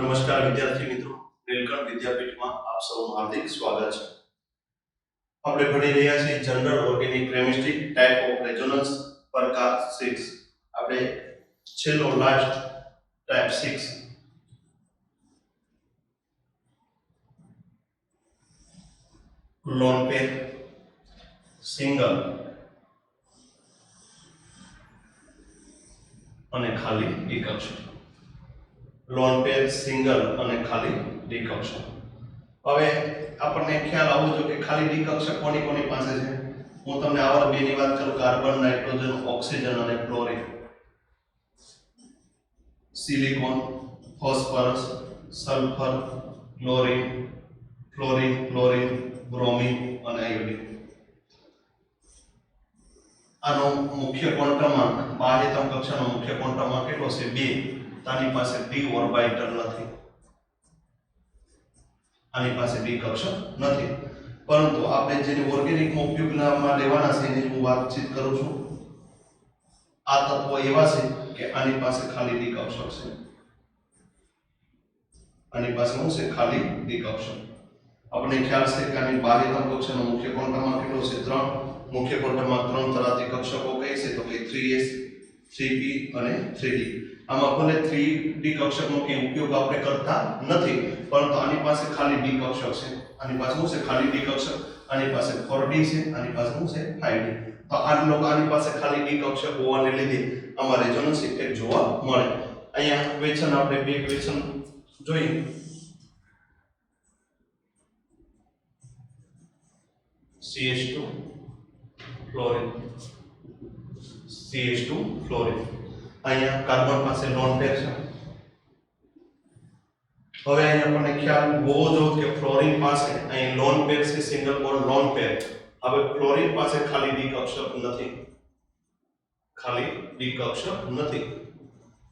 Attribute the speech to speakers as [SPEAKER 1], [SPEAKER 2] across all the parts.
[SPEAKER 1] નમસ્કાર વિદ્યાર્થી મિત્રો, નીલકંઠ વિદ્યાપીઠમાં આપ સૌનું હાર્દિક સ્વાગત છે. આપણે ભણી રહ્યા છીએ general organic chemistry type of resonance પ્રકાર 6. આપણે છેલ્લો last type 6 loan pair, single અને ખાલી ડીકક્ષર. લોન પેર, સિંગલ અને ખાલી ડીકક્ષર. હવે આપણને ખ્યાલ આવવો જોઈએ કે ખાલી ડીકક્ષર કોની કોની પાસે છે. હું તમને આવા બેની વાત કરું: કાર્બન, નાઇટ્રોજન, ઓક્સિજન અને chlorine. Silicon, phosphorus, sulphur, chlorine, fluorine, chlorine, bromine અને આયોડીન. આનો મુખ્ય ક્વોન્ટમમાં બાહ્યતમ કક્ષાનો મુખ્ય ક્વોન્ટમમાં કેટલો છે? 2. આની પાસે ડી ઓર્બિટલ નથી, આની પાસે ડી કક્ષક નથી. પરંતુ આપણે જેને ઓર્ગેનિકમાં ઉપયોગમાં લેવાના છે એની હું વાતચીત કરું છું. આ તત્વો એવા છે કે આની પાસે ખાલી ડી કક્ષક છે. આની પાસે શું છે? ખાલી ડી કક્ષક. આપણે ખ્યાલ છે કે આની બાહ્યતમ કક્ષાનો મુખ્ય ક્વોન્ટમમાં કેટલો છે? 3. મુખ્ય ક્વોન્ટમમાં 3 ધરાવતી કક્ષકો કઈ છે? તો કે 3s, 3p અને 3d. આમાં ભલે 3d કક્ષકનો કે ઉપયોગ આપણે કરતા નથી, પરંતુ આની પાસે ખાલી d કક્ષક છે. આની પાસે શું છે? ખાલી d કક્ષક. આની પાસે 4d છે, આની પાસે શું છે? 5d. તો આની પાસે ખાલી d કક્ષક હોવાને લીધે આમાં રેઝોનન્સ ઇફેક્ટ જોવા મળે. અહીંયા ક્વેશ્ચન આપણે બે ક્વેશ્ચન જોઈએ. CH2 fluorine, CH2 fluorine. અહીંયા કાર્બન પાસે લોન પેર છે. હવે અહીંયા આપણને ખ્યાલ હોવો જોઈએ કે ફ્લોરિન પાસે અહીં લોન પેર છે, સિંગલ બોન્ડ લોન પેર. હવે ફ્લોરિન પાસે ખાલી ડી કક્ષક નથી, ખાલી ડી કક્ષક નથી.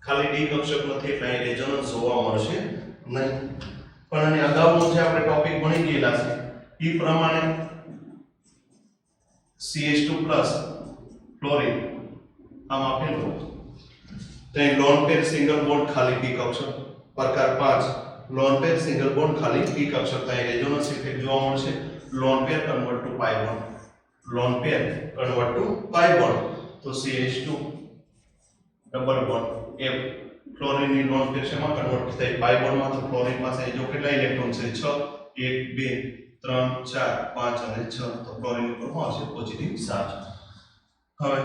[SPEAKER 1] ખાલી ડી કક્ષક નથી એટલે અહીં રેઝોનન્સ જોવા મળશે નહીં. પણ આની અગાઉનો જે આપણે ટોપિક ભણી ગયેલા છે એ પ્રમાણે CH2 ફ્લોરિન આમ આપેલું. તો લોન પેર, સિંગલ બોન્ડ, ખાલી ડી કક્ષક. પ્રકાર 5 લોન પેર, સિંગલ બોન્ડ, ખાલી ડી કક્ષક. તો રેઝોનન્સ ઇફેક્ટ જોવા મળશે. Lone pair convert to pi bond, lone pair convert to pi bond. તો CH2 ડબલ બોન્ડ એ ફ્લોરિન ની લોન પેર શેમાં કન્વર્ટ થાય? પાઈ બોન્ડ માં. તો ફ્લોરિન પાસે જો કેટલા ઇલેક્ટ્રોન છે? 6. 1 2 3 4 5 અને 6. તો ફ્લોરિન ઉપર શું આવશે? Positive charge. હવે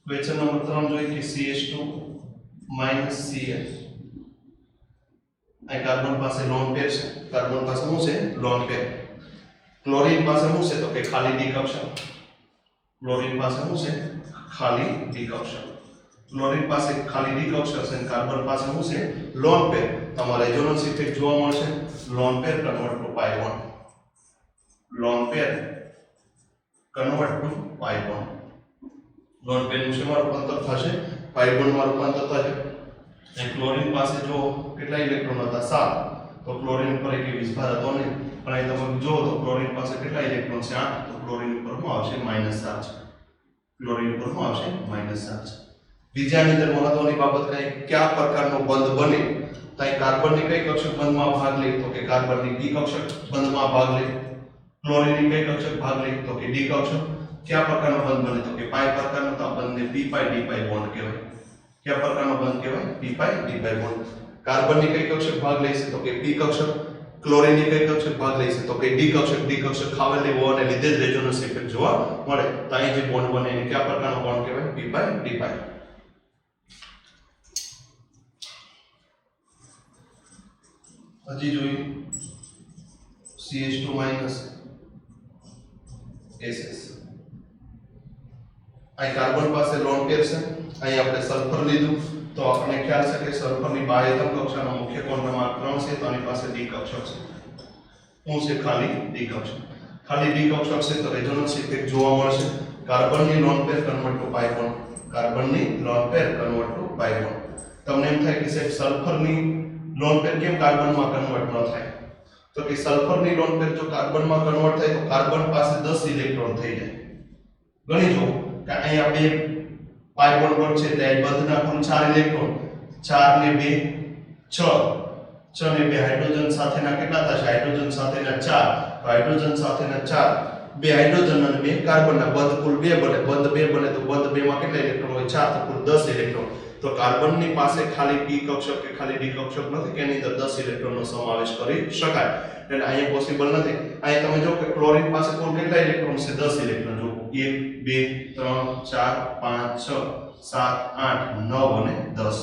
[SPEAKER 1] ક્વેશ્ચન નંબર 3 જોઈએ કે CH2 Cl. આ કાર્બન પાસે લોન પેર છે. કાર્બન પાસે શું છે? લોન પેર. ક્લોરીન પાસે શું છે? તો કે ખાલી ડી કક્ષક. ક્લોરીન પાસે શું છે? ખાલી ડી કક્ષક. ક્લોરીન પાસે ખાલી ડી કક્ષક છે અને કાર્બન પાસે શું છે? Lone pair. તમારે રેઝોનન્સ ઇફેક્ટ જોવા મળશે. Lone pair convert to pi bond, lone pair convert to pi bond. Lone pair નું શેમાં રૂપાંતર થશે? પાઈ બોન્ડ માં રૂપાંતર થશે. અને ક્લોરીન પાસે જો કેટલા ઇલેક્ટ્રોન હતા? 7. તો ક્લોરીન ઉપર એક વિસ્ભાર હતો નહીં, પણ અહીં તમે જો તો ક્લોરીન પાસે કેટલા ઇલેક્ટ્રોન છે? 8. તો ક્લોરીન ઉપર શું આવશે? Minus charge. ક્લોરીન ઉપર શું આવશે? Minus charge. બીજાની અંદર મહત્વની બાબત કઈ કયા પ્રકારનો બંધ બને? તો અહીં કાર્બનની કઈ કક્ષક બંધમાં ભાગ લે? તો કે કાર્બનની ડી કક્ષક બંધમાં ભાગ લે. ક્લોરીનની કઈ કક્ષક ભાગ લે? તો કે ડી કક્ષક. કયા પ્રકારનો બંધ બને? તો કે પાઈ પ્રકારનો. તો આ બંધને પી પાઈ ડી પાઈ બોન્ડ કહેવાય. કયા પ્રકારનો બંધ કહેવાય? પી પાઈ ડી પાઈ બોન્ડ. કાર્બનની કઈ કક્ષક ભાગ લે છે? તો કે પી કક્ષક. ક્લોરીનની કઈ કક્ષક ભાગ લે છે? તો કે ડી કક્ષક. ડી કક્ષક ખાવેલી હોવાને લીધે જ રેઝોનન્સ ઇફેક્ટ જોવા મળે. તો અહીં જે બોન્ડ બને એને કયા પ્રકારનો બોન્ડ કહેવાય? પી પાઈ ડી પાઈ. હજી જોઈએ CH2 SS. અહીં કાર્બન પાસે લોન પેર છે. અહીં આપણે સલ્ફર લીધું તો આપણને ખ્યાલ છે કે સલ્ફરની બાહ્યતમ કક્ષાનો મુખ્ય ક્વોન્ટમમાં 3 છે. તો આની પાસે ડી કક્ષક છે. શું છે? ખાલી ડી કક્ષક. ખાલી ડી કક્ષક છે તો રેઝોનન્સ ઇફેક્ટ જોવા મળશે. કાર્બનની lone pair convert to pi bond, કાર્બનની lone pair convert to pi bond. તમને એમ થાય કે સાહેબ સલ્ફરની લોન પેર કેમ કાર્બનમાં કન્વર્ટ ન થાય? તો કે સલ્ફરની લોન પેર જો કાર્બનમાં કન્વર્ટ થાય તો કાર્બન પાસે 10 ઇલેક્ટ્રોન થઈ જાય. ગણી જો કે અહીંયા બે પાઈ બોન્ડ છે એટલે બંધના કુલ 4 ઇલેક્ટ્રોન, 4 ને 2 6 6 ને 2 હાઇડ્રોજન સાથેના કેટલા થશે? હાઇડ્રોજન સાથેના 4, તો હાઇડ્રોજન સાથેના 4, 2 હાઇડ્રોજન અને 2 કાર્બનના બંધ કુલ 2 બને, બંધ 2 બને તો બંધ 2 માં કેટલા ઇલેક્ટ્રોન હોય? 4, તો કુલ 10 ઇલેક્ટ્રોન. તો કાર્બનની પાસે ખાલી p કક્ષક કે ખાલી d કક્ષક નથી કે એની અંદર 10 ઇલેક્ટ્રોનનો સમાવેશ કરી શકાય. એટલે અહીંયા પોસિબલ નથી. અહીંયા તમે જો કે ક્લોરીન પાસે કુલ કેટલા ઇલેક્ટ્રોન છે? 10 ઇલેક્ટ્રોન. જો 1 2 3 4 5 6 7 8 9 અને 10.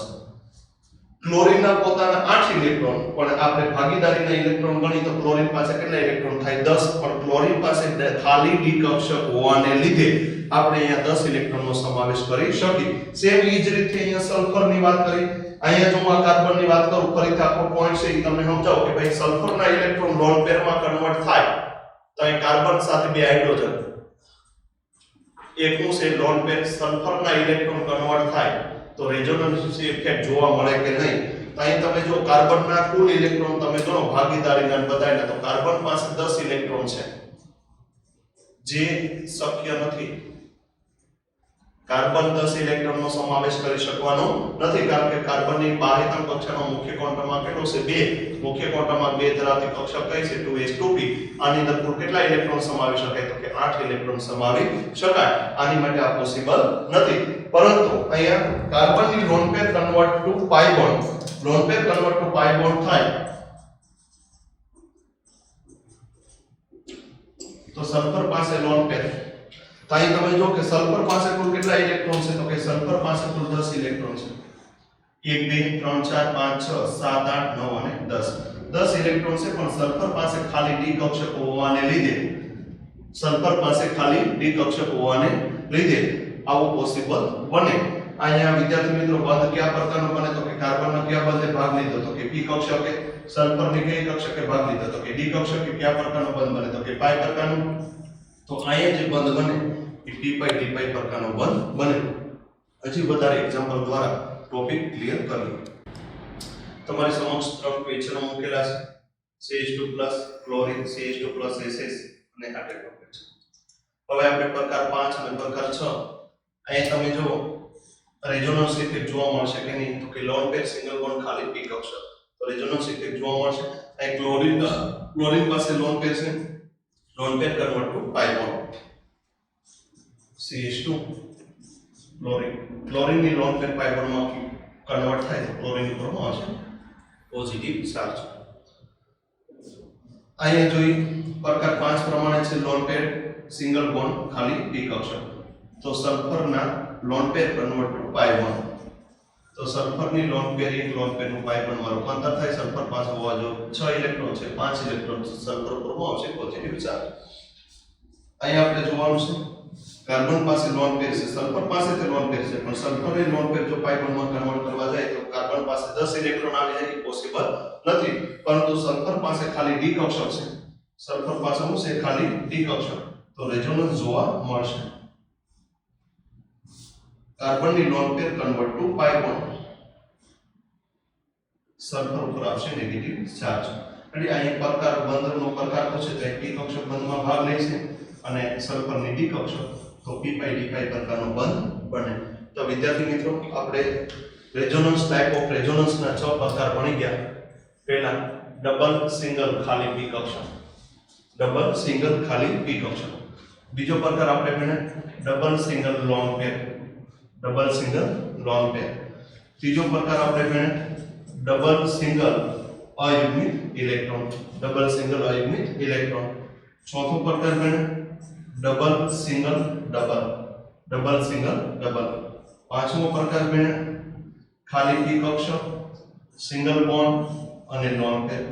[SPEAKER 1] ક્લોરીનના પોતાના 8 ઇલેક્ટ્રોન, પણ આપણે ભાગીદારીના ઇલેક્ટ્રોન ગણી તો ક્લોરીન પાસે કેટલા ઇલેક્ટ્રોન થાય? 10. પણ ક્લોરીન પાસે ખાલી d કક્ષક હોવાને લીધે આપણે અહીંયા 10 ઇલેક્ટ્રોનનો સમાવેશ કરી શકીએ. સેમ ઈ જ રીતે અહીંયા સલ્ફરની વાત કરી. અહીંયા જો હું કાર્બનની વાત કરું, ફરીથી આખો પોઈન્ટ છે એ તમને સમજાવું કે ભાઈ સલ્ફરના ઇલેક્ટ્રોન લોન પેરમાં કન્વર્ટ થાય તો અહીં કાર્બન સાથે 2 હાઇડ્રોજન, એકનું છે લોન પેર, સલ્ફરના ઇલેક્ટ્રોન કન્વર્ટ થાય તો રેઝોનન્સ ઇફેક્ટ જોવા મળે કે નહીં? તો અહીં તમે જો કાર્બનના કુલ ઇલેક્ટ્રોન તમે ગણો ભાગીદારીના બતાવ્યા તો કાર્બન પાસે 10 ઇલેક્ટ્રોન છે, જે શક્ય નથી. કાર્બન 10 ઇલેક્ટ્રોનનો સમાવેશ કરી શકવાનો નથી, કારણ કે કાર્બનની બાહ્યતમ કક્ષાનો મુખ્ય ક્વોન્ટમમાં કેટલો છે? 2. મુખ્ય ક્વોન્ટમમાં 2 ધરાવતી કક્ષક કઈ છે? 2s2p. આની અંદર કુલ કેટલા ઇલેક્ટ્રોન સમાવી શકાય? તો કે 8 ઇલેક્ટ્રોન સમાવી શકાય. આની માટે આ પોસિબલ નથી. પરંતુ અહીંયા કાર્બનની lone pair convert to pi bond, lone pair convert to pi bond થાય તો સલ્ફર પાસે લોન પેર, તો અહીં તમે જો કે સલ્ફર પાસે કુલ કેટલા ઇલેક્ટ્રોન છે? તો કે સલ્ફર પાસે કુલ 10 ઇલેક્ટ્રોન છે. 1 2 3 4 5 6 7 8 9 અને 10. 10 ઇલેક્ટ્રોન છે, પણ સલ્ફર પાસે ખાલી d કક્ષક હોવાને લીધે, સલ્ફર પાસે ખાલી d કક્ષક હોવાને લીધે આવું પોસિબલ બને. અહીંયા વિદ્યાર્થી મિત્રો બંધ કયા પ્રકારનો બને? તો કે કાર્બનનો કયા બંધે ભાગ લીધો? તો કે p કક્ષકે. સલ્ફરની કઈ કક્ષકે ભાગ લીધો? તો કે d કક્ષકે. કયા પ્રકારનો બંધ બને? તો કે પાઈ પ્રકારનો. તો અહીંયા જે બંધ બને એ p પાઈ d પાઈ પ્રકારનો બંધ બને. હજી વધારે એક્ઝામ્પલ દ્વારા ટોપિક ક્લિયર કરીએ. તમારી સમક્ષ 3 ક્વેશ્ચનો મૂકેલા છે. CH2+ ક્લોરીન, CH2+ SS અને આ ટાઈપનો ક્વેશ્ચન. હવે આપણે પ્રકાર 5 અને પ્રકાર 6 અહીં તમે જો રેઝોનન્સ ઇફેક્ટ જોવા મળશે કે નહીં? તો કે લોન પેર સિંગલ બોન્ડ ખાલી p કક્ષક, તો રેઝોનન્સ ઇફેક્ટ જોવા મળશે. અહીં ક્લોરીન પાસે લોન પેર છે, lone pair convert to pi bond. CH2 ક્લોરીનની લોન પેર પાઈ બોન્ડમાં કન્વર્ટ થાય તો ક્લોરીન ઉપરમાં આવશે પોઝિટિવ ચાર્જ. અહીંયા જોઈ પ્રકાર 5 પ્રમાણે છે લોન પેર સિંગલ બોન્ડ ખાલી p કક્ષક. તો સલ્ફરના lone pair convert to pi bond, તો સલ્ફરની લોન પેર એક લોન પેરનું પાઈ બોન્ડમાં રૂપાંતર થાય. સલ્ફર પાસે હોવા જો 6 ઇલેક્ટ્રોન છે, 5 ઇલેક્ટ્રોન સલ્ફર ઉપરમાં આવશે પોઝિટિવ ચાર્જ. અહીં આપણે જોવાનું છે કાર્બન પાસે લોન પેર છે, સલ્ફર પાસે તે લોન પેર છે, પણ સલ્ફરની લોન પેર જો પાઈ બોન્ડમાં કન્વર્ટ કરવા જાય તો કાર્બન પાસે 10 ઇલેક્ટ્રોન આવી જાય એ પોસિબલ નથી. પરંતુ સલ્ફર પાસે ખાલી d કક્ષક છે, સલ્ફર પાસે શું છે? ખાલી d કક્ષક, તો રેઝોનન્સ જોવા મળશે. કાર્બનની lone pair convert to pi bond, sulphur ઉપર આવશે નેગેટિવ ચાર્જ. એટલે અહીં પ્રકાર બંધનો પ્રકાર પૂછે તો p કક્ષક બંધમાં ભાગ લે છે અને સલ્ફરની d કક્ષક, તો p પાઈ d પાઈ પ્રકારનો બંધ બને. તો વિદ્યાર્થી મિત્રો આપણે રેઝોનન્સ ટાઈપ ઓફ રેઝોનન્સના 6 પ્રકાર ભણી ગયા. પહેલા ડબલ સિંગલ ખાલી p કક્ષક, ડબલ સિંગલ ખાલી p કક્ષક. બીજો પ્રકાર આપણે ભણ્યા double single lone pair, double single lone pair. ત્રીજો પ્રકાર આપણે ભણ્યા ડબલ સિંગલ અયુગ્મિત ઇલેક્ટ્રોન, ડબલ સિંગલ અયુગ્મિત ઇલેક્ટ્રોન. ચોથો પ્રકાર ભણ્યા double single double, double single double. પાંચમો પ્રકાર ભણ્યા ખાલી p કક્ષક, સિંગલ બોન્ડ અને લોન પેર,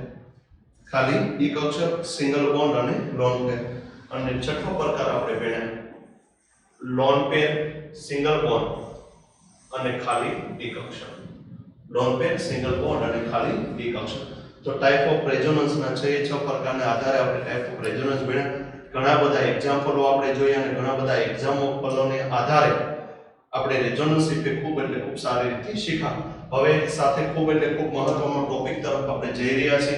[SPEAKER 1] ખાલી p કક્ષક, સિંગલ બોન્ડ અને લોન પેર. અને છઠ્ઠો પ્રકાર આપણે ભણ્યા લોન પેર, સિંગલ બોન્ડ અને ખાલી p કક્ષક, લોન પેર, સિંગલ બોન્ડ અને ખાલી p કક્ષક. તો ટાઈપ ઓફ રેઝોનન્સના 6 પ્રકારના આધારે આપણે ટાઈપ ઓફ રેઝોનન્સ ભણ્યા. ઘણા બધા એક્ઝામ્પલો આપણે જોયા અને ઘણા બધા એક્ઝામ્પલોને આધારે આપણે રેઝોનન્સ ઇફેક્ટ ખૂબ સારી રીતે શીખ્યા. હવે સાથે ખૂબ મહત્વનો ટોપિક તરફ આપણે જઈ રહ્યા છીએ.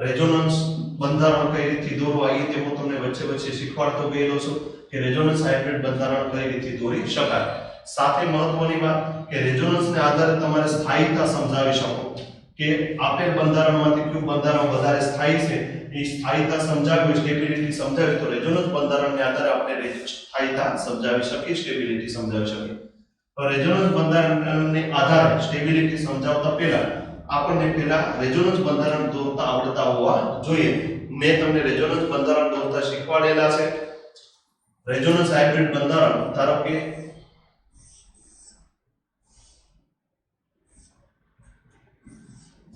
[SPEAKER 1] રેઝોનન્સ બંધારણ કઈ રીતે દોરવા એ તે હું તમને વચ્ચે શીખવાડતો ગયેલો છું કે રેઝોનન્સ હાઇબ્રિડ બંધારણ કઈ રીતે દોરી શકાય. સાથે મહત્વની વાત કે રેઝોનન્સને આધારે તમારે સ્થાયીતા સમજાવી શકો કે આપેલ બંધારણમાંથી કયું બંધારણ વધારે સ્થાયી છે એ સ્થાયીતા સમજાવી, સ્ટેબિલિટી સમજાવી, તો રેઝોનન્સ બંધારણને આધારે આપણે સ્થાયીતા સમજાવી શકીએ, સ્ટેબિલિટી સમજાવી શકીએ. તો રેઝોનન્સ બંધારણને આધારે સ્ટેબિલિટી સમજાવતા પહેલા આપણને પહેલા રેઝોનન્સ બંધારણ દોરતા આવડતા હોવા જોઈએ. મેં તમને રેઝોનન્સ બંધારણ દોરતા શીખવાડેલા છે. રેઝોનન્સ હાઇબ્રિડ બંધારણ ધારો કે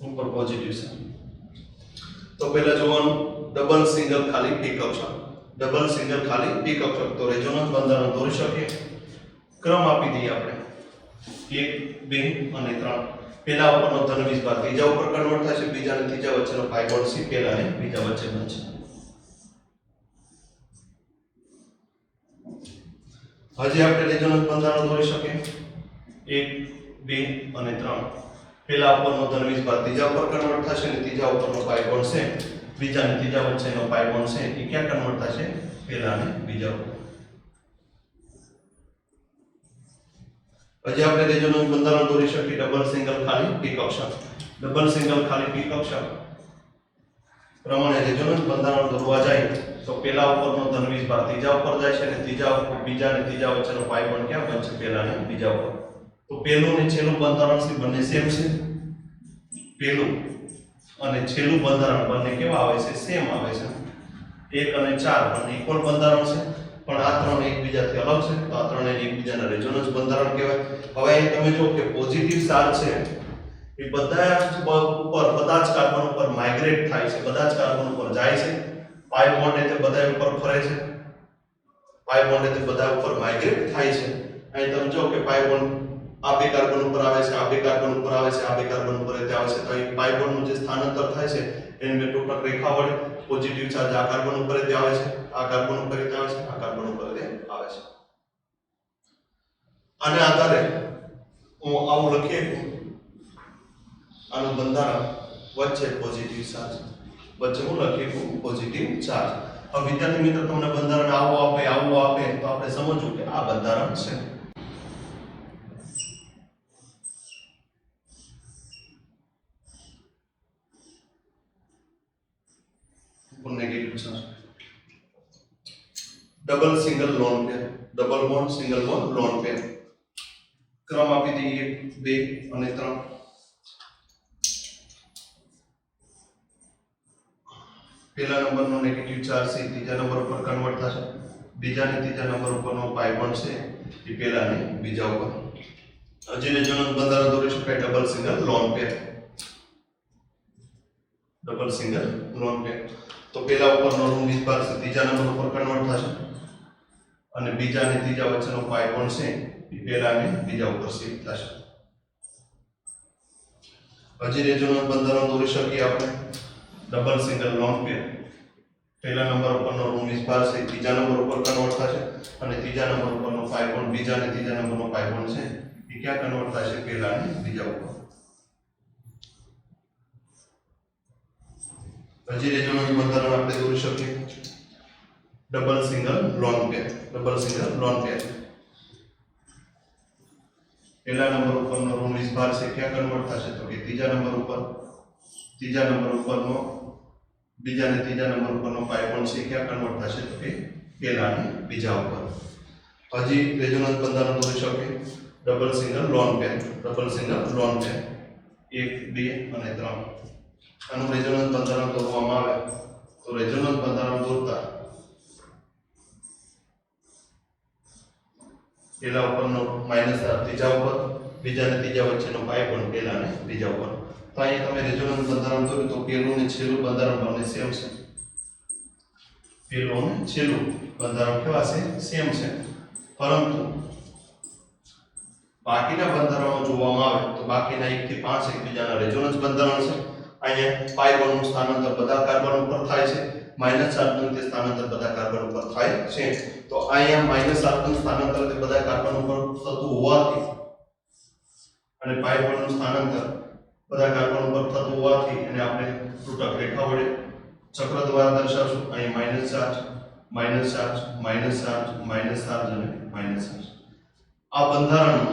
[SPEAKER 1] ઉપર પોઝિટિવ છે તો પહેલા જોવાનું ડબલ સિંગલ ખાલી પી કક્ષક, ડબલ સિંગલ ખાલી પી કક્ષક. તો રેઝોનન્સ બંધારણ દોરી શકીએ. ક્રમ આપી દઈએ આપણે 1 2 અને 3. પહેલા ઉપરનો ધન 20 ભાગ ત્રીજા ઉપર કન્વર્ટ થશે, બીજા અને ત્રીજા વચ્ચેનો પાઈ બનશે, પહેલા અને બીજા વચ્ચે બનશે. હજી આપણે રેઝોનન્સ બંધારણ દોરી શકીએ 1 2 અને 3. પહેલા ઉપરનો ધન 20 ભાગ ત્રીજા ઉપર કન્વર્ટ થશે અને ત્રીજા ઉપરનો પાઈ બનશે, બીજા અને ત્રીજા વચ્ચેનો પાઈ બનશે. એ ક્યાં કન્વર્ટ થશે? પહેલા અને બીજા ઉપર. હજી આપણે રેઝોનન્સ બંધારણ દોરી શકીએ ડબલ સિંગલ ખાલી પી કક્ષક. ડબલ સિંગલ ખાલી પી કક્ષક પ્રમાણે રેઝોનન્સ બંધારણ દોરવા જાય તો પહેલા ઉપરનો ધન 20 ભાગ ત્રીજા ઉપર જાય છે અને ત્રીજા ઉપર બીજા અને ત્રીજા વચ્ચેનો પાઈ બન ક્યાં બનશે? પહેલા અને બીજા ઉપર. તો પહેલું અને છેલ્લું બંધારણ છે બંને સેમ છે. પહેલું અને છેલ્લું બંધારણ બંને કેવા આવે છે? સેમ આવે છે. 1 અને 4 બંને ઇક્વલ બંધારણ છે, પણ આ ત્રણ એકબીજાથી અલગ છે. તો આ ત્રણે એકબીજાના રેઝોનન્સ બંધારણ કહેવાય. હવે અહીં તમે જો કે પોઝિટિવ ચાર્જ છે એ બધા જ કાર્બન ઉપર માઇગ્રેટ થાય છે, બધા જ કાર્બન ઉપર જાય છે. પાઈ બોન્ડ એટલે બધા ઉપર ફરે છે, પાઈ બોન્ડ એટલે બધા ઉપર માઇગ્રેટ થાય છે. અહીં તમે જો કે પાઈ બોન્ડ આ બે કાર્બન ઉપર આવે છે, આ બે કાર્બન ઉપર આવે છે, આ બે કાર્બન ઉપર આવે છે. તો અહીં પાઈ બોન્ડનું જે સ્થાનાંતર થાય છે એને મેં ટૂંકક રેખા વડે પોઝિટિવ ચાર્જ આ કાર્બન ઉપર આવે છે, આ કાર્બન ઉપર આવે છે, આ કાર્બન ઉપર આવે છે. આને આધારે હું આવું લખીએ આનું બંધારણ વચ્ચે પોઝિટિવ ચાર્જ, વચ્ચે હું લખી પોઝિટિવ ચાર્જ. હવે વિદ્યાર્થી મિત્રો તમને બંધારણ આવું આપે તો આપણે સમજવું કે આ બંધારણ છે. Negative charge. Double single lone pair, double bond single bond lone પેર. ક્રમ આપી દઈએ 1 2 અને 3. પહેલા નંબરનો નેગેટિવ ચાર્જ છે ત્રીજા નંબર ઉપર કન્વર્ટ થશે, બીજા અને ત્રીજા નંબર ઉપરનો પાઈ બોન્ડ છે એ પહેલા અને બીજા ઉપર. હજી રેઝોનન્સ બંધારણ દોરી શકાય double single lone pair, double single lone પેર. તો પહેલા ઉપરનો ઋણ 20 ભાગ છે ત્રીજા નંબર ઉપર કન્વર્ટ થશે અને બીજા અને ત્રીજા વચ્ચેનો પાઈ બોન્ડ છે એ પહેલા અને બીજા ઉપર શિફ્ટ થશે. હજી રેઝોનન્સ બંધારણ દોરી શકીએ આપણે ડબલ સિંગલ લોન પેર. પહેલા નંબર ઉપરનો ઋણ 20 ભાગ છે ત્રીજા નંબર ઉપર કન્વર્ટ થશે અને ત્રીજા નંબર ઉપરનો પાઈ બોન્ડ બીજા અને ત્રીજા નંબરનો પાઈ બોન્ડ છે એ ક્યાં કન્વર્ટ થશે? પહેલા અને બીજા ઉપર. હજી રેઝોનન્સ બંધારણ આપણે દોરી શકીએ double single lone pair, double single lone પેર. પહેલા નંબર ઉપરનો ઋણ 20 ભાગ છે ક્યાં કન્વર્ટ થશે? તો કે ત્રીજા નંબર ઉપરનો બીજા અને ત્રીજા નંબર ઉપરનો પાઈ બોન્ડ છે ક્યાં કન્વર્ટ થશે? તો કે પહેલા અને બીજા ઉપર. હજી રેઝોનન્સ બંધારણ દોરી શકીએ double single lone pair, double single lone પેર. 1 2 અને 3. આનું રેઝોનન્સ બંધારણ દોરવામાં આવે તો રેઝોનન્સ બંધારણ દોરતા પહેલા ઉપરનો -4 ત્રીજા ઉપર, બીજા અને ત્રીજા વચ્ચેનો પાઈ બોન્ડ પહેલા અને બીજા ઉપર. તો અહીંયા તમે રેઝોનન્સ બંધારણ દોર્યું તો પહેલું અને છેલ્લું બંધારણ બંને સેમ છે. પહેલું અને છેલ્લું બંધારણ કેવા છે? સેમ છે. પરંતુ બાકીના બંધારણો જોવામાં આવે તો બાકીના 1 થી 5 એકબીજાના રેઝોનન્સ બંધારણ છે. અહીંયા પાઈ બોન્ડનું સ્થાનાંતર બધા કાર્બન ઉપર થાય છે, -4નું તે સ્થાનાંતર બધા કાર્બન ઉપર થાય છે. તો અહીંયા -8નું સ્થાનાંતર તે બધા કાર્બન ઉપર થતું હોવાથી અને પાઈ બોન્ડનું સ્થાનાંતર બધા કાર્બન ઉપર થતું હોવાથી એને આપણે તૂટક રેખા વડે ચક્ર દ્વારા દર્શાવશું. અહીં minus charge, minus charge, minus charge, minus charge અને માઇનસ ચાર્જ. આ બંધારણ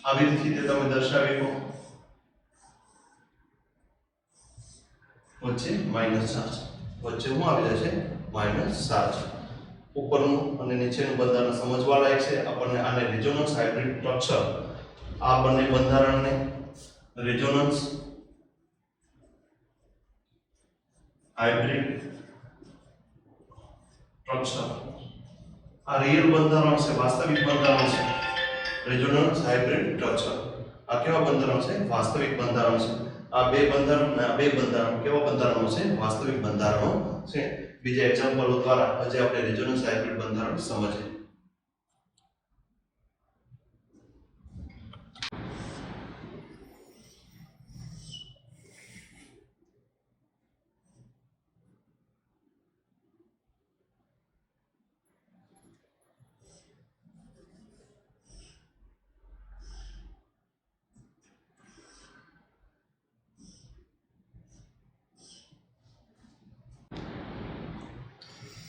[SPEAKER 1] આવી રીતે તમે દર્શાવી શકો. વચ્ચે માઇનસ ચાર્જ, વચ્ચે શું આવી જાય છે માઇનસ ચાર્જ. ઉપરનું અને નીચેનું બંધારણ સમજવા લાયક છે. આપણને આને રેઝોનન્સ હાઇબ્રિડ સ્ટ્રક્ચર, આ બંને બંધારણને રેઝોનન્સ હાઇબ્રિડ સ્ટ્રક્ચર, આ રિયલ બંધારણ છે, વાસ્તવિક બંધારણ છે. રેઝોનન્સ હાઇબ્રિડ સ્ટ્રક્ચર આ કેવા બંધારણ છે? વાસ્તવિક બંધારણ છે. આ બે બંધારણ અને આ બે બંધારણ કેવા બંધારણો છે? વાસ્તવિક બંધારણો છે. બીજા એક્ઝામ્પલો દ્વારા આજે આપણે રેઝોનન્સ હાઇબ્રિડ બંધારણ સમજીએ.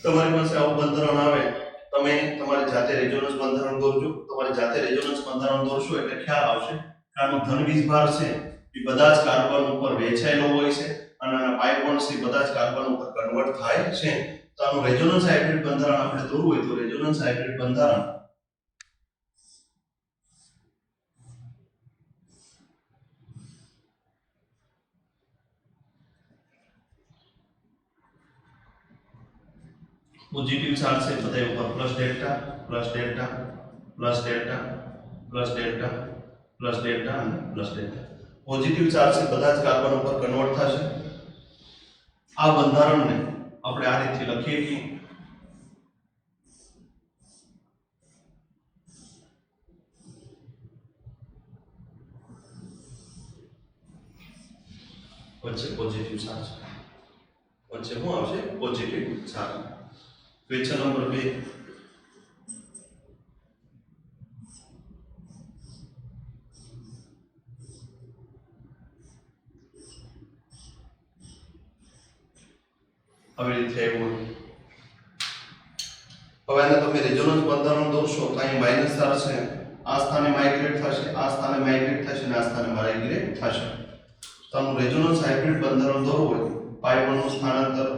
[SPEAKER 1] તમારી પાસે આવું બંધારણ આવે, તમે તમારી જાતે રેઝોનન્સ બંધારણ દોરજો. તમારી જાતે રેઝોનન્સ બંધારણ દોરશો એટલે ખ્યાલ આવશે કે આનો ધન વીજભાર છે એ બધા જ કાર્બન ઉપર વહેંચાયેલો હોય છે અને આના પાઇ બોન્ડ્સ એ બધા જ કાર્બન ઉપર કન્વર્ટ થાય છે. તો આનું રેઝોનન્સ હાઇબ્રિડ બંધારણ આપણે દોરવું હોય તો રેઝોનન્સ હાઇબ્રિડ બંધારણ પોઝિટિવ ચાર્જ છે બધા ઉપર plus delta plus delta plus delta plus delta plus delta અને પ્લસ ડેલ્ટા. પોઝિટિવ ચાર્જ છે બધા જ કાર્બન ઉપર કન્વર્ટ થશે. આ બંધારણને આપણે આ રીતે લખીએ કે વચ્ચે પોઝિટિવ ચાર્જ, વચ્ચે શું આવશે? Positive charge. Question number 2. આવી રીતે આવ્યું. હવે આને તમે રેઝોનન્સ બંધારણ દોરશો તો અહીં માઇનસ ચાર્જ છે, આ સ્થાને માઇગ્રેટ થશે, આ સ્થાને માઇગ્રેટ થશે અને આ સ્થાને માઇગ્રેટ થશે. તો આનું રેઝોનન્સ હાઇબ્રિડ બંધારણ દોરવું હોય પાઈ બોન્ડનું સ્થાનાંતર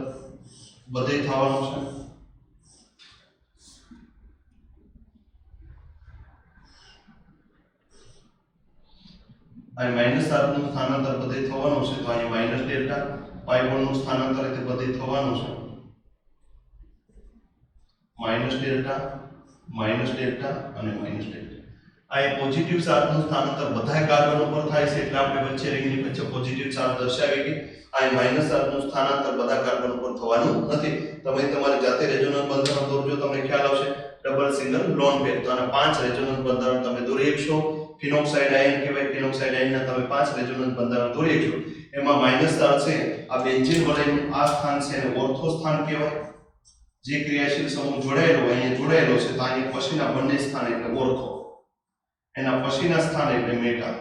[SPEAKER 1] બધે થવાનું છે. અહીં માઇનસ ચાર્જનું સ્થાનાંતર બધે થવાનું છે તો અહીં માઇનસ ડેલ્ટા, પાઈ બોન્ડનું સ્થાનાંતર એટલે બધે થવાનું છે માઇનસ ડેલ્ટા અને માઇનસ ડેલ્ટા. અહીં પોઝિટિવ ચાર્જનું સ્થાનાંતર બધા કાર્બન ઉપર થાય છે એટલે આપણે વચ્ચે રિંગની વચ્ચે પોઝિટિવ ચાર્જ દર્શાવી કે અહીં માઇનસ ચાર્જનું સ્થાનાંતર બધા કાર્બન ઉપર થવાનું નથી. તમે તમારી જાતે રેઝોનન્સ બંધારણ દોરજો, તમને ખ્યાલ આવશે. ડબલ સિંગલ લોન પેર, તો આના 5 રેઝોનન્સ બંધારણ તમે દોરી શકશો. ફિનોક્સાઇડ આયન કહેવાય, ફિનોક્સાઇડ આયનના તમે 5 રેઝોનન્સ બંધારણ દોરી શકશો. એમાં માઇનસ ચાર્જ છે, આ બેન્ઝીન વલયનું આ સ્થાન છે એને ઓર્થો સ્થાન કહેવાય. જે ક્રિયાશીલ સમૂહ જોડાયેલો અહીંયા જોડાયેલો છે તો આની પછીના બંને સ્થાન એટલે ઓર્થો, એના પછીના સ્થાન એટલે મેટા,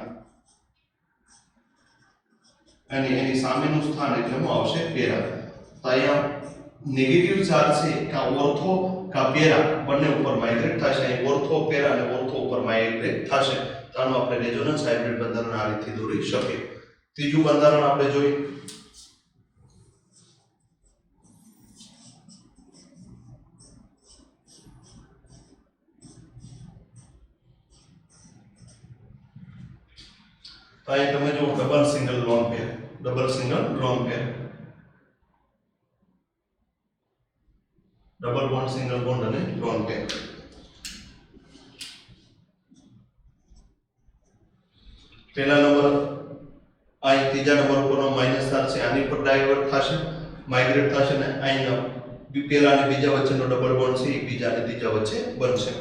[SPEAKER 1] અને એની સામેનું સ્થાન એટલે શું આવશે? પેરા. તો અહીંયા નેગેટિવ ચાર્જ છે કા ઓર્થો કા પેરા બંને ઉપર માઇગ્રેટ થશે. અહીં ઓર્થો પેરા અને ઓર્થો ઉપર માઇગ્રેટ થશે. તો આનું આપણે રેઝોનન્સ હાઇબ્રિડ બંધારણ આ રીતે દોરી શકીએ. ત્રીજું બંધારણ આપણે જોઈએ. તો અહીં તમે જો double single lone pair, double single lone pair, double bond, single bond અને લોન પેર. પહેલા નંબર અહીં ત્રીજા નંબર ઉપરનો માઇનસ ચાર્જ છે આની પર ડાયવર્ટ થશે, માઇગ્રેટ થશે ને અહીંનો પહેલા અને બીજા વચ્ચેનો ડબલ બોન્ડ છે એ બીજા અને ત્રીજા વચ્ચે બનશે.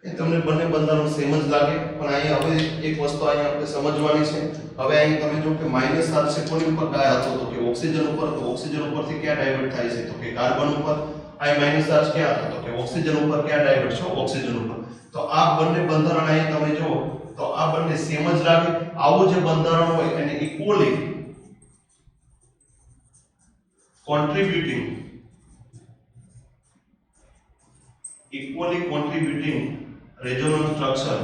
[SPEAKER 1] એ તમને બંને બંધારણ સેમ જ લાગે, પણ અહીંયા હવે એક વસ્તુ અહીંયા આપણે સમજવાની છે. હવે અહીં તમે જો કે માઇનસ ચાર્જ છે કોની ઉપર ડાય હતો તો કે ઓક્સિજન ઉપર. તો ઓક્સિજન ઉપરથી ક્યાં ડાયવર્ટ થાય છે? તો કે કાર્બન ઉપર. અહીં માઇનસ ચાર્જ ક્યાં હતો? તો કે ઓક્સિજન ઉપર. ક્યાં ડાયવર્ટ છે? ઓક્સિજન ઉપર. તો આ બંને બંધારણ અહીં તમે જો તો આ બંને સેમ જ લાગે. આવું જે બંધારણ હોય એને equally કોન્ટ્રીબ્યુટિંગ equally કોન્ટ્રીબ્યુટિંગ resonance structure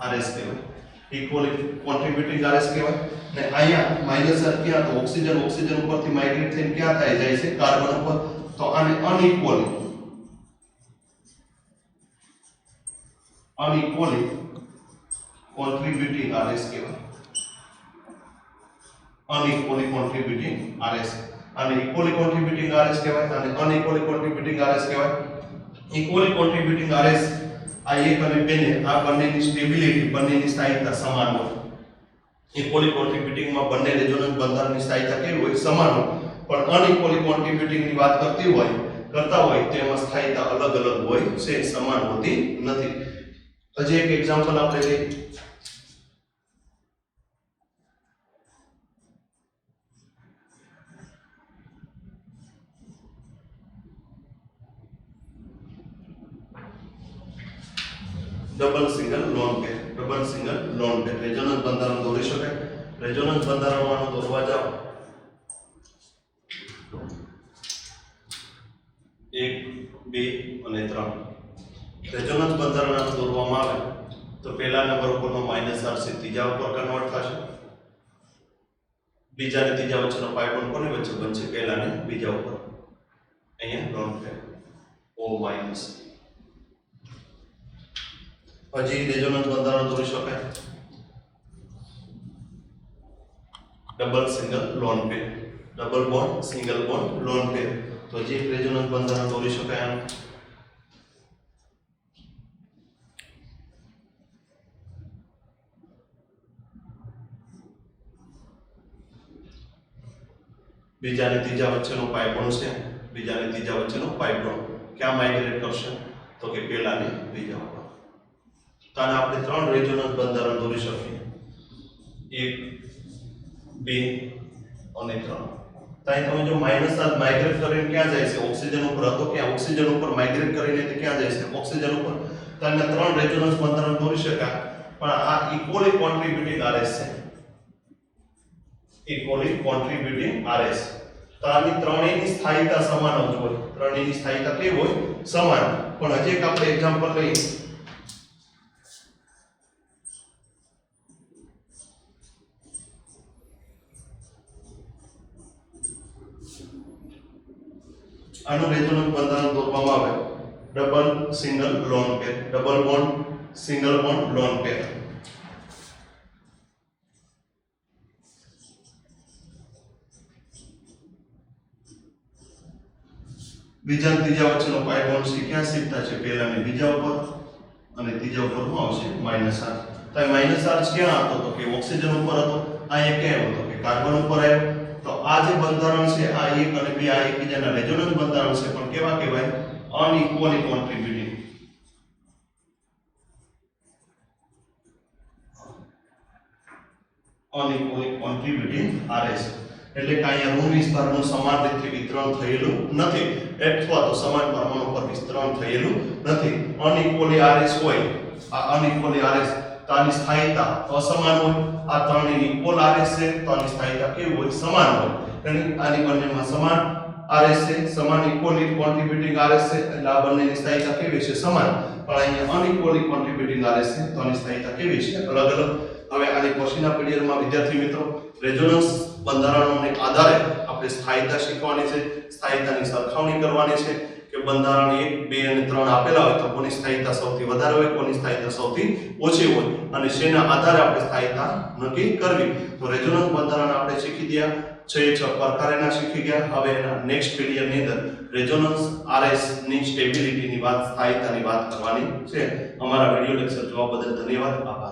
[SPEAKER 1] RS કહેવાય. ઇક્વલી કોન્ટ્રીબ્યુટિંગ RS કહેવાય. ને અહીંયા માઈનસ આર ક્યાં તો ઓક્સિજન ઉપરથી માઇગ્રેટ થઈને ક્યાં થાય જાય છે કાર્બન ઉપર, તો આને અનઇક્વલી કોન્ટ્રીબ્યુટિંગ RS કહેવાય. અનઇક્વલી કોન્ટ્રીબ્યુટિંગ RS, અને ઇક્વલી કોન્ટ્રીબ્યુટિંગ RS કહેવાય અને અનઇક્વલી કોન્ટ્રીબ્યુટિંગ RS કહેવાય. ઇક્વલી કોન્ટ્રીબ્યુટિંગ RS આ એક અને બે ને આ બંનેની સ્ટેબિલિટી, બંનેની સ્થાયીતા સમાન હોય. ઇક્વલી કોન્ટ્રીબ્યુટિંગ માં બંને રેઝોનન્સ બંધારણની સ્થાયીતા કેવી હોય? સમાન હોય. પણ અનઇક્વલી કોન્ટ્રીબ્યુટિંગ ની વાત કરતા હોય તેમાં સ્થાયીતા અલગ હોય છે, સમાન હોતી નથી. હજી એક એક્ઝામ્પલ આપણે લઈએ. ડબલ સિંગલ લોન પેર રેઝોનન્સ બંધારણ દોરી શકાય. રેઝોનન્સ બંધારણમાં દોરવા જાઓ 1 2 અને 3. રેઝોનન્સ બંધારણ દોરવામાં આવે તો પહેલા નંબર ઉપરનો -r છે ત્રીજા ઉપર કન્વર્ટ થશે. બીજા અને ત્રીજા વચ્ચેનો પાઈ પણ કોની વચ્ચે બનશે? પહેલા અને બીજા ઉપર. અહીંયા લોન પેર O-. હજી રેઝોનન્સ બંધારણ દોરી શકાય. Double single lone pair, double bond single bond lone પેર. તો હજી એક રેઝોનન્સ બંધારણ દોરી શકાય. આનું બીજા અને ત્રીજા વચ્ચેનો પાઈ બોન્ડ છે. બીજા અને ત્રીજા વચ્ચેનો પાઈ બોન્ડ ક્યાં માઇગ્રેટ કરશે? તો કે પહેલા અને બીજા ઉપર. તો આને આપણે 3 રેઝોનન્સ બંધારણ દોરી શકીએ. 1 2 અને 3. ત્યાં તમે જો -r માઇગ્રેટ કરીને ક્યાં જાય છે? ઓક્સિજન ઉપર હતો, ક્યાં ઓક્સિજન ઉપર માઇગ્રેટ કરીને તે ક્યાં જાય છે? ઓક્સિજન ઉપર. તો આને 3 રેઝોનન્સ બંધારણ દોરી શકાય. પણ આ ઇક્વલી કોન્ટ્રીબ્યુટિંગ RS છે. Equally કોન્ટ્રીબ્યુટિંગ RS. તો આની ત્રણેયની સ્થાયીતા સમાન જ હોય. ત્રણેયની સ્થાયીતા કેવી હોય? સમાન. પણ હજી એક આપણે એક્ઝામ્પલ લઈએ. આનું રેઝોનન્સ બંધારણ દોરવામાં આવે double single lone pair, double bond single bond lone પેર. બીજા અને ત્રીજા વચ્ચેનો પાઈ બોન્ડ છે ક્યાં શિફ્ટ થશે? પહેલા અને બીજા ઉપર, અને ત્રીજા ઉપર શું આવશે? -r. તો -r ક્યાં હતો? તો કે ઓક્સિજન ઉપર હતો. અહીંયા ક્યાં હતો? કે કાર્બન ઉપર આવ્યો. તો આ જે બંધારણ છે આ 1 અને 2 આ એકબીજાના રેઝોનન્સ બંધારણ છે, પણ કેવા કહેવાય? અનઇક્વલી કોન્ટ્રીબ્યુટિંગ. અનઇક્વલી કોન્ટ્રીબ્યુટિંગ RS. એટલે કે અહીંયા ઋણ વિસ્તારનું સમાન રીતે વિતરણ થયેલું નથી, અથવા તો સમાન પરમાણુ પર વિસ્તરણ થયેલું નથી. અનઇક્વલી RS હોય, આ અનઇક્વલી RS, તો આની સ્થાયીતા અસમાન હોય. આ ત્રણેયની ઇક્વલ RS છે તો આની સ્થાયીતા કેવી હોય? સમાન હોય. એટલે આની બંનેમાં સમાન RS છે, સમાન ઇક્વલી કોન્ટ્રીબ્યુટિંગ RS છે, એટલે આ બંનેની સ્થાયીતા કેવી છે? સમાન. પણ અહીંયા અનઇક્વલી કોન્ટ્રીબ્યુટિંગ RS છે તો આની સ્થાયીતા કેવી છે? અલગ. હવે આની પછીના પીરિયડમાં વિદ્યાર્થી મિત્રો રેઝોનન્સ બંધારણોને આધારે આપણે સ્થાયીતા શીખવાની છે, સ્થાયીતાની સરખામણી કરવાની છે કે બંધારણ 1 2 અને 3 આપેલા હોય તો કોની સ્થાયીતા સૌથી વધારે હોય, કોની સ્થાયીતા સૌથી ઓછી હોય, અને શેના આધારે આપણે સ્થાયીતા નક્કી કરવી. તો રેઝોનન્સ બંધારણ આપણે શીખી ગયા, 6 પ્રકારના શીખી ગયા. હવે એના નેક્સ્ટ પીરિયડની અંદર રેઝોનન્સ RS ની સ્ટેબિલિટીની વાત, સ્થાયીતાની વાત કરવાની છે. અમારા વિડિયો લેક્ચર જોવા બદલ ધન્યવાદ. આભાર.